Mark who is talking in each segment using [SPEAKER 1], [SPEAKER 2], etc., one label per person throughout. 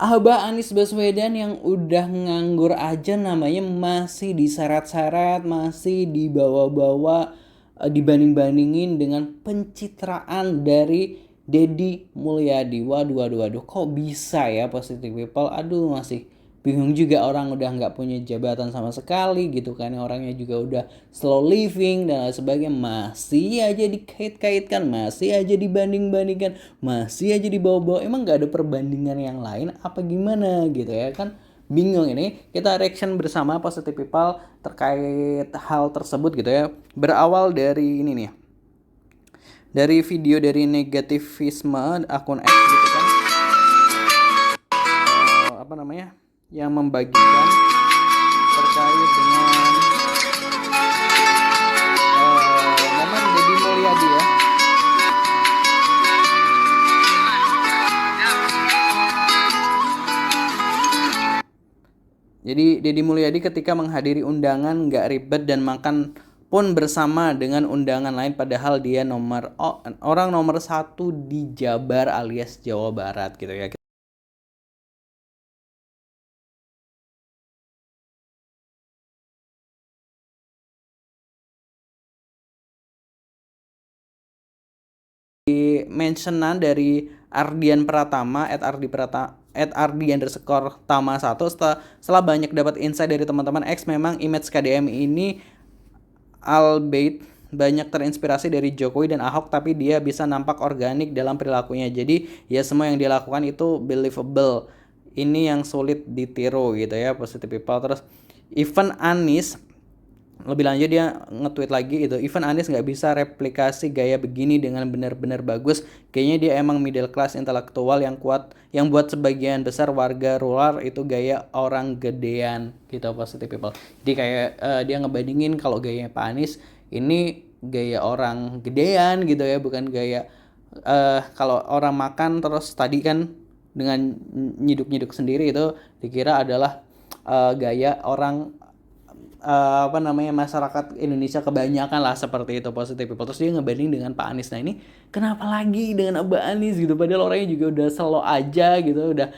[SPEAKER 1] Abah Anies Baswedan yang udah nganggur aja namanya masih diseret-seret, masih dibawa-bawa, dibanding-bandingin dengan pencitraan dari Deddy Mulyadi. Waduh, waduh, waduh, kok bisa ya positive people? Aduh, masih bingung juga, orang udah nggak punya jabatan sama sekali gitu kan, orangnya juga udah slow living dan lain sebagainya, masih aja dikait-kaitkan, masih aja dibanding-bandingkan, masih aja dibawa-bawa. Emang nggak ada perbandingan yang lain apa gimana gitu ya kan, bingung. Ini kita reaction bersama positive people terkait hal tersebut gitu ya, berawal dari ini nih, dari video dari negativisme akun X gitu kan, apa namanya, yang membagikan terkait dengan momen Deddy Mulyadi ya. Jadi Deddy Mulyadi ketika menghadiri undangan nggak ribet dan makan pun bersama dengan undangan lain, padahal dia orang nomor 1 di Jabar alias Jawa Barat gitu ya. Mentionan dari Ardian Pratama @Ardi_Tama 1, setelah banyak dapat insight dari teman-teman X, memang image KDM ini albeit banyak terinspirasi dari Jokowi dan Ahok, tapi dia bisa nampak organik dalam perilakunya. Jadi ya semua yang dia lakukan itu believable. Ini yang sulit ditiru gitu ya positive people. Terus even Anies, lebih lanjut dia nge-tweet lagi itu, even Anies nggak bisa replikasi gaya begini dengan benar-benar bagus. Kayaknya dia emang middle class intelektual yang kuat, yang buat sebagian besar warga rural itu gaya orang gedean gitu positive people. Jadi kayak dia ngebandingin kalau gaya Pak Anies ini gaya orang gedean gitu ya, bukan gaya kalau orang makan terus tadi kan dengan nyiduk-nyiduk sendiri itu dikira adalah gaya orang apa namanya, masyarakat Indonesia kebanyakan lah seperti itu positive people. Terus dia ngebanding dengan Pak Anies. Nah ini kenapa lagi dengan Abah Anies gitu, padahal orangnya juga udah slow aja gitu, udah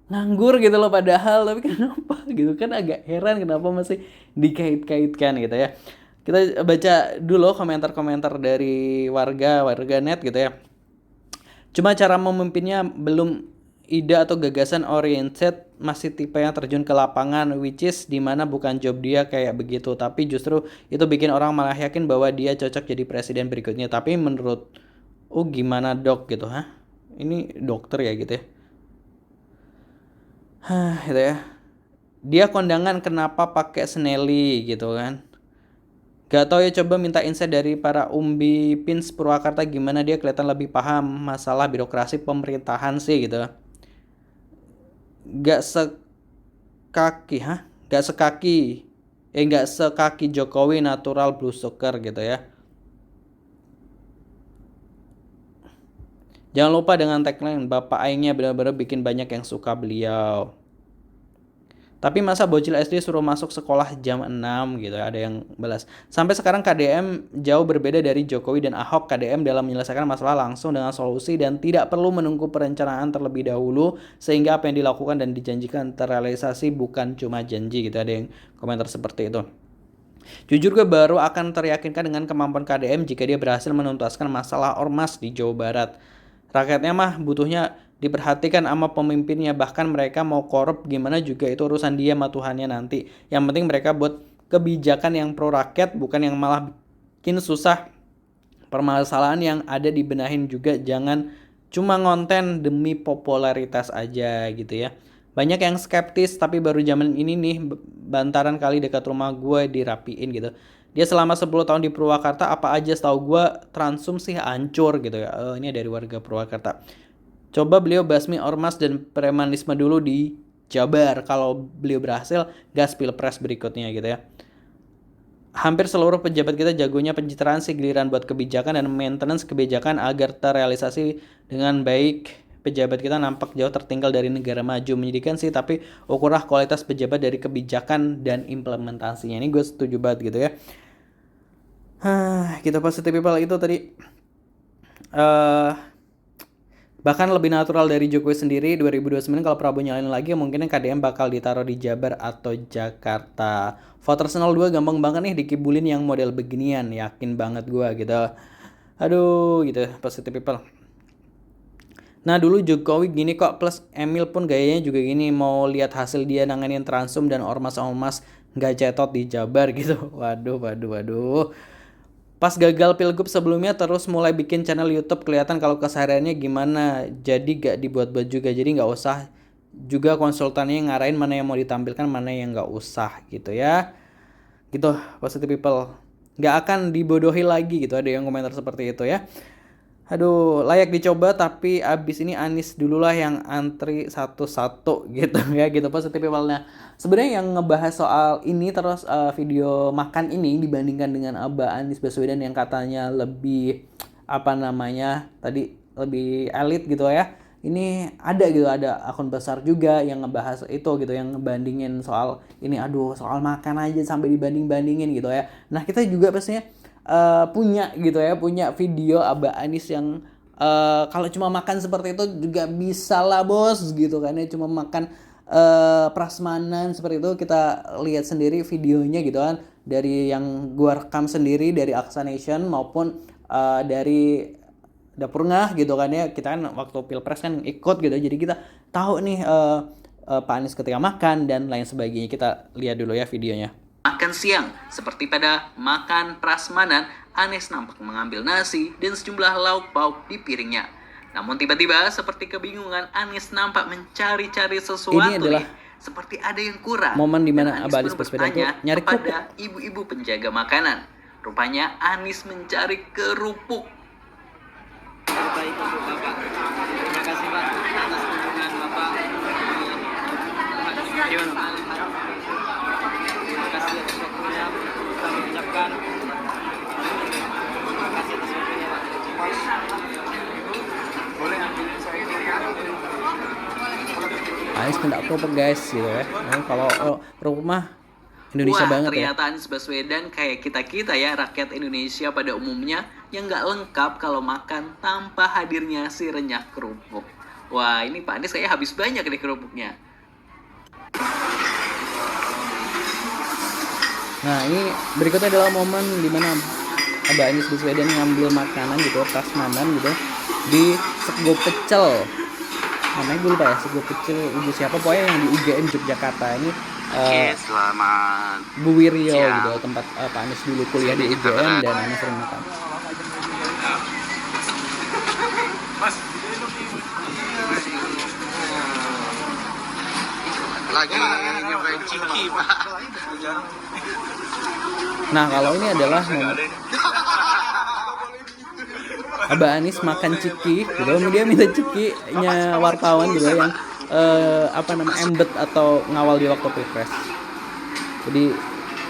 [SPEAKER 1] nganggur gitu loh padahal, tapi kenapa gitu kan, agak heran kenapa masih dikait-kaitkan gitu ya. Kita baca dulu komentar-komentar dari warga net gitu ya. Cuma cara memimpinnya belum ide atau gagasan oriented, masih tipe yang terjun ke lapangan, which is dimana bukan job dia kayak begitu, tapi justru itu bikin orang malah yakin bahwa dia cocok jadi presiden berikutnya. Tapi menurut gimana dok gitu, ini dokter ya gitu ya, gitu ya. Dia kondangan kenapa pakai seneli gitu kan. Gak tau ya, coba minta insight dari para umbi pins Purwakarta, gimana dia kelihatan lebih paham masalah birokrasi pemerintahan sih gitu. Gak sekaki gak sekaki Jokowi natural blusuker gitu ya. Jangan lupa dengan tagline Bapak Aingnya benar-benar bikin banyak yang suka beliau. Tapi masa bocil SD suruh masuk sekolah jam 6 gitu, ada yang balas. Sampai sekarang KDM jauh berbeda dari Jokowi dan Ahok. KDM dalam menyelesaikan masalah langsung dengan solusi dan tidak perlu menunggu perencanaan terlebih dahulu, sehingga apa yang dilakukan dan dijanjikan terrealisasi, bukan cuma janji gitu. Ada yang komentar seperti itu. Jujur gue baru akan teryakinkan dengan kemampuan KDM jika dia berhasil menuntaskan masalah ormas di Jawa Barat. Rakyatnya mah butuhnya diperhatikan sama pemimpinnya, bahkan mereka mau korup gimana juga itu urusan dia sama Tuhannya nanti. Yang penting mereka buat kebijakan yang pro rakyat, bukan yang malah bikin susah. Permasalahan yang ada dibenahin juga, jangan cuma ngonten demi popularitas aja gitu ya. Banyak yang skeptis, tapi baru zaman ini nih bantaran kali dekat rumah gue dirapiin gitu. Dia selama 10 tahun di Purwakarta, apa aja setahu gue Transum sih hancur gitu ya. Ini dari warga Purwakarta. Coba beliau basmi ormas dan premanisme dulu di Jabar. Kalau beliau berhasil, gas pilpres berikutnya gitu ya. Hampir seluruh pejabat kita jagonya pencitraan sih, giliran buat kebijakan dan maintenance kebijakan agar terrealisasi dengan baik. Pejabat kita nampak jauh tertinggal dari negara maju. Menyedihkan sih, tapi ukurlah kualitas pejabat dari kebijakan dan implementasinya. Ini gue setuju banget gitu ya. Kita positive people itu tadi Bahkan lebih natural dari Jokowi sendiri. 2029 kalau Prabowo nyalain lagi, mungkin KDM bakal ditaruh di Jabar atau Jakarta. Voters 02 gampang banget nih dikibulin yang model beginian, yakin banget gua gitu. Aduh gitu, positive people. Nah dulu Jokowi gini kok, plus Emil pun gayanya juga gini, mau lihat hasil dia nanganin Transum dan ormas-ormas nggak cetot di Jabar gitu. Waduh. Pas gagal pilgub sebelumnya terus mulai bikin channel YouTube, kelihatan kalau kesehariannya gimana. Jadi gak dibuat-buat juga. Jadi gak usah juga konsultannya ngarahin mana yang mau ditampilkan, mana yang gak usah gitu ya. Gitu, positive people. Gak akan dibodohi lagi gitu, ada yang komentar seperti itu ya. Aduh, layak dicoba tapi abis ini Anies dululah yang antri satu-satu gitu ya, gitu positif people-nya. Sebenarnya yang ngebahas soal ini terus video makan ini dibandingkan dengan Abah Anies Baswedan yang katanya lebih apa namanya tadi lebih elit gitu ya. Ini ada gitu, ada akun besar juga yang ngebahas itu gitu, yang ngebandingin soal ini. Aduh, soal makan aja sampai dibanding-bandingin gitu ya. Nah, kita juga pastinya punya gitu ya, punya video Abah Anies yang kalau cuma makan seperti itu juga bisa lah bos gitu kan ya, cuma makan prasmanan seperti itu. Kita lihat sendiri videonya gitu kan, dari yang gua rekam sendiri dari Aksa Nation maupun dari Dapur Ngah gitu kan ya. Kita kan waktu pilpres kan ikut gitu, jadi kita tahu nih Pak Anies ketika makan dan lain sebagainya. Kita lihat dulu ya videonya. Makan siang, seperti pada makan prasmanan, Anies nampak mengambil nasi dan sejumlah lauk pauk di piringnya. Namun tiba-tiba seperti kebingungan, Anies nampak mencari-cari sesuatu ini adalah seperti ada yang kurang. Momen dimana Abah Anies bertanya nyari kepada ibu-ibu penjaga makanan. Rupanya Anies mencari kerupuk. Bapak, terima kasih Pak atas kunjungan Bapak. Gimana? Kasih atas waktunya, kita mengucapkan terima kasih atas waktunya Pak. Boleh Anies minta kerupuk guys gitu ya. Nah, kalau kerupuk mah Indonesia banget ya. Ternyata Anies Baswedan kayak kita-kita ya, rakyat Indonesia pada umumnya yang nggak lengkap kalau makan tanpa hadirnya si renyah kerupuk. Wah ini Pak Anies kayak habis banyak nih kerupuknya. Nah ini berikutnya adalah momen dimana Abah Anies Baswedan ngambil makanan gitu, prasmanan gitu, di sego pecel. Namanya gue lupa ya, sego pecel ibu siapa, pokoknya yang di UGM Yogyakarta ini. Selamat Bu Wiryo gitu, tempat Pak Anies dulu kuliah di UGM dan Anies sering makan. Lagi nyobain ciki Pak. Nah kalau ini adalah Abah Anies makan ciki gitu, dia minta cikinya wartawan gitu yang embed atau ngawal di waktu pilpres. Jadi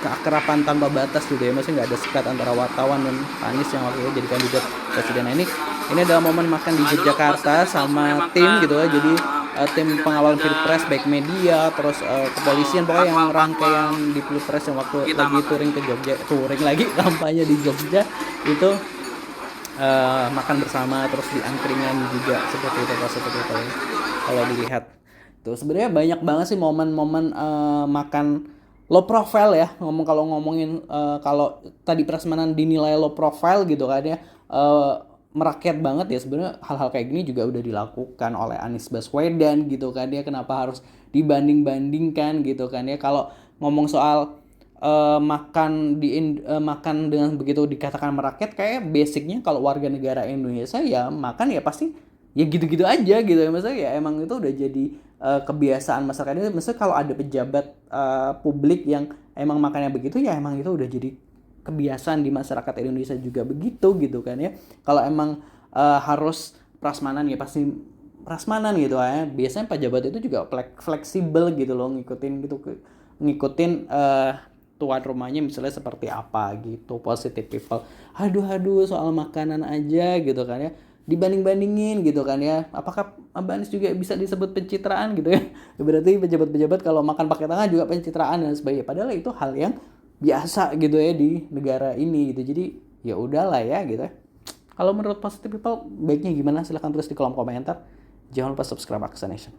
[SPEAKER 1] keakraban tanpa batas gitu ya, maksudnya nggak ada sekat antara wartawan dan Pak Anies yang waktu itu jadi kandidat presiden. Nah, ini adalah momen makan di Yogyakarta sama tim gitu ya, jadi tim pengawal pilpres baik media terus kepolisian, pokoknya yang rangkaian di pilpres yang waktu lagi touring ke Jogja, kampanye di Jogja itu makan bersama terus di angkringan juga seperti itu kalau dilihat tuh. Sebenarnya banyak banget sih momen-momen makan low profile ya, ngomongin kalau tadi prasmanan dinilai low profile gitu kan ya, merakyat banget ya. Sebenarnya hal-hal kayak gini juga udah dilakukan oleh Anies Baswedan gitu kan ya, kenapa harus dibanding-bandingkan gitu kan ya. Kalau ngomong soal makan dengan begitu dikatakan merakyat, kayak basicnya kalau warga negara Indonesia ya makan ya pasti ya gitu-gitu aja gitu ya, maksudnya ya emang itu udah jadi kebiasaan masyarakat ini. Maksudnya kalau ada pejabat publik yang emang makannya begitu ya emang itu udah jadi kebiasaan di masyarakat Indonesia juga begitu gitu kan ya. Kalau emang harus prasmanan ya pasti prasmanan gitu ya. Biasanya pejabat itu juga fleksibel gitu loh, ngikutin tuan rumahnya misalnya seperti apa gitu. Positive people. Aduh soal makanan aja gitu kan ya, dibanding-bandingin gitu kan ya. Apakah Abah Anies juga bisa disebut pencitraan gitu ya? Berarti pejabat-pejabat kalau makan pakai tangan juga pencitraan dan sebagainya. Padahal itu hal yang biasa gitu ya di negara ini gitu. Jadi ya udahlah ya gitu ya. Kalau menurut Positive People, baiknya gimana? Silahkan tulis di kolom komentar. Jangan lupa subscribe Aksa Nation.